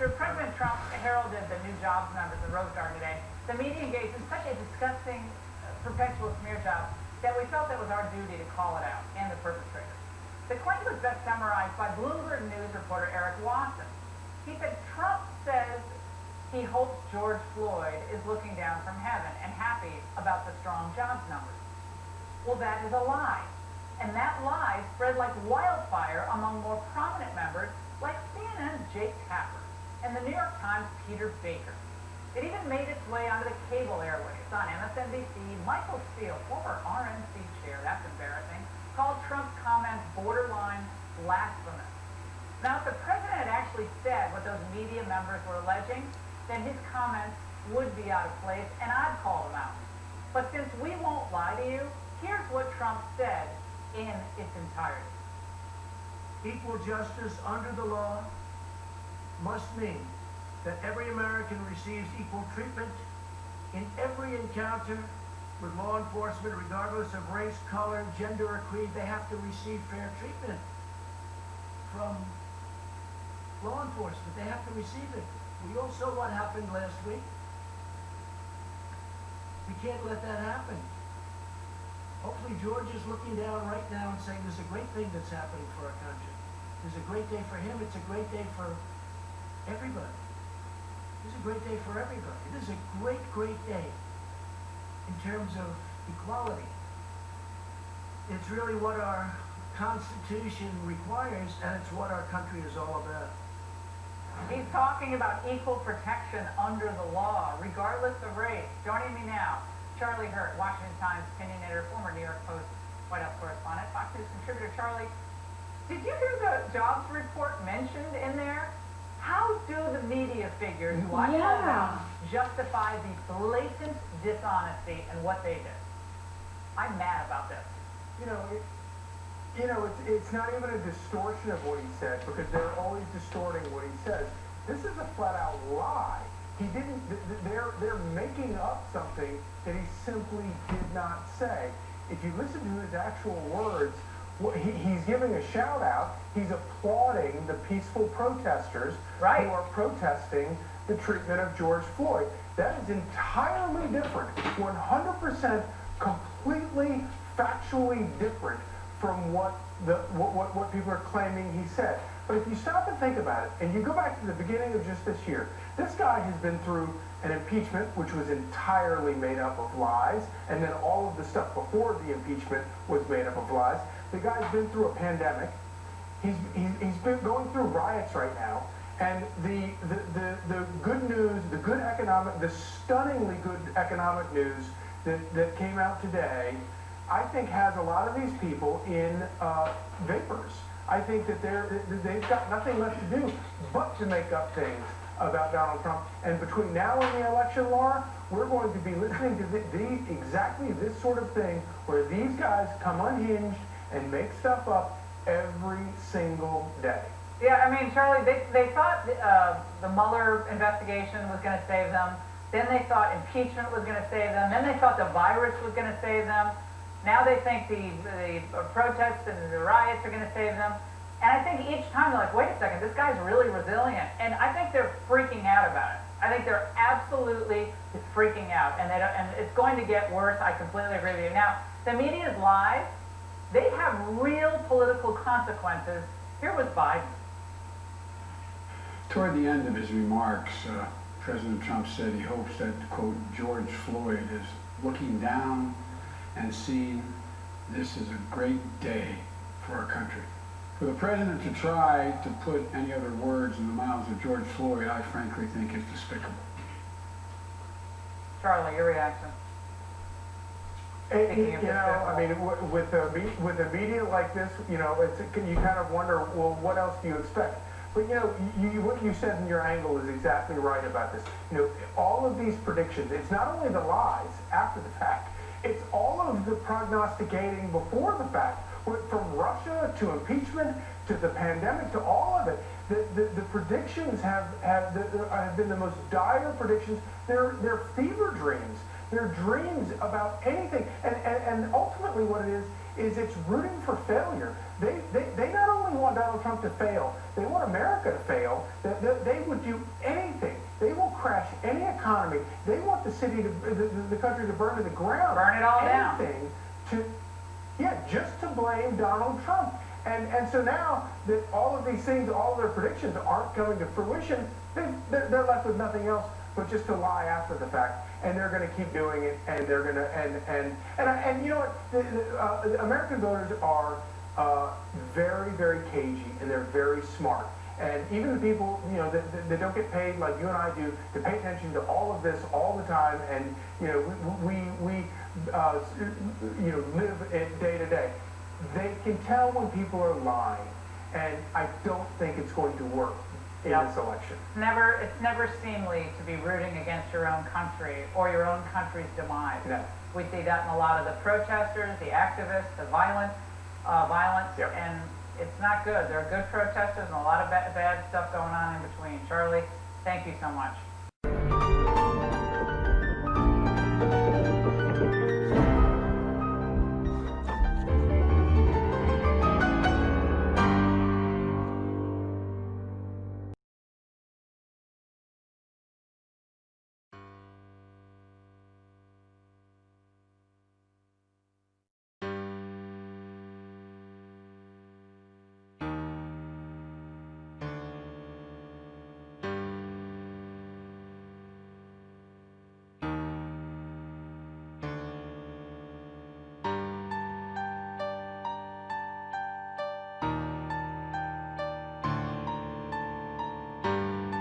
After President Trump heralded the new jobs numbers in Rose Garden today, the media engaged in such a disgusting, perpetual smear job that we felt it was our duty to call it out and the perpetrators. The claim was best summarized by Bloomberg News reporter Eric Watson. He said Trump says he hopes George Floyd is looking down from heaven and happy about the strong jobs numbers. Well, that is a lie. And that lie spread like wildfire among more prominent members like CNN's Jake Tapper and the New York Times' Peter Baker. It even made its way onto the cable airwaves. On MSNBC, Michael Steele, former RNC chair, that's embarrassing, called Trump's comments borderline blasphemous. Now, if the president had actually said what those media members were alleging, then his comments would be out of place, and I'd call them out. But since we won't lie to you, here's what Trump said in its entirety. Equal justice under the law must mean that every American receives equal treatment in every encounter with law enforcement, regardless of race, color, gender, or creed. They have to receive fair treatment from law enforcement. They have to receive it. We all saw what happened last week. We can't let that happen. Hopefully George is looking down right now and saying there's a great thing that's happening for our country. There's a great day for him. It's a great day for everybody. It's a great day for everybody. It is a great, great day in terms of equality. It's really what our Constitution requires, and it's what our country is all about. He's talking about equal protection under the law, regardless of race. Joining me now, Charlie Hurt, Washington Times opinion editor, former New York Post White House correspondent, Fox News contributor. Charlie, did you hear the jobs report mentioned in there? How do the media figures, who I call them, justify the blatant dishonesty and what they did? I'm mad about this. It's not even a distortion of what he said, because they're always distorting what he says. This is a flat-out lie. He didn't. They're making up something that he simply did not say. If you listen to his actual words, he's giving a shout-out. He's applauding the peaceful protesters who are protesting the treatment of George Floyd. That is entirely different, 100% completely factually different from what people are claiming he said. But if you stop and think about it, and you go back to the beginning of just this year, this guy has been through an impeachment which was entirely made up of lies, and then all of the stuff before the impeachment was made up of lies. The guy's been through a pandemic. He's been going through riots right now, and the good news, the stunningly good economic news that came out today, I think has a lot of these people in vapors. I think that they've got nothing left to do but to make up things about Donald Trump. And between now and the election, Laura, we're going to be listening to exactly this sort of thing, where these guys come unhinged and make stuff up every single day. Yeah, I mean, Charlie, they thought the Mueller investigation was going to save them. Then they thought impeachment was going to save them. Then they thought the virus was going to save them. Now they think the protests and the riots are going to save them. And I think each time they're like, wait a second, this guy's really resilient. And I think they're freaking out about it. I think they're absolutely freaking out. And it's going to get worse. I completely agree with you. Now, the media's lies, they have real political consequences. Here was Biden. Toward the end of his remarks, President Trump said he hopes that, quote, George Floyd is looking down and seeing this is a great day for our country. For the president to try to put any other words in the mouths of George Floyd, I frankly think is despicable. Charlie, your reaction? I mean, with a media like this, you kind of wonder, well, what else do you expect? But what you said in your angle is exactly right about this. All of these predictions, it's not only the lies after the fact, it's all of the prognosticating before the fact, From Russia to impeachment to the pandemic to all of it, the predictions have been the most dire predictions. They're fever dreams. They're dreams about anything. And ultimately what it is it's rooting for failure. They not only want Donald Trump to fail, they want America to fail. They would do anything. They will crash any economy. They want the city to, the country to burn to the ground. Burn it all down. Anything just to blame Donald Trump. And so now that all of these things, all of their predictions aren't coming to fruition, they're left with nothing else but just to lie after the fact. And they're going to keep doing it, and they're going to, and you know what, the American voters are very, very cagey, and they're very smart. And even the people, you know, that don't get paid like you and I do to pay attention to all of this all the time, and, you know, we you know, live it day to day. They can tell when people are lying, and I don't think it's going to work in this election. It's never seemly to be rooting against your own country or your own country's demise. No. We see that in a lot of the protesters, the activists, the violence, Yep. and it's not good. There are good protesters and a lot of bad stuff going on in between. Charlie, thank you so much.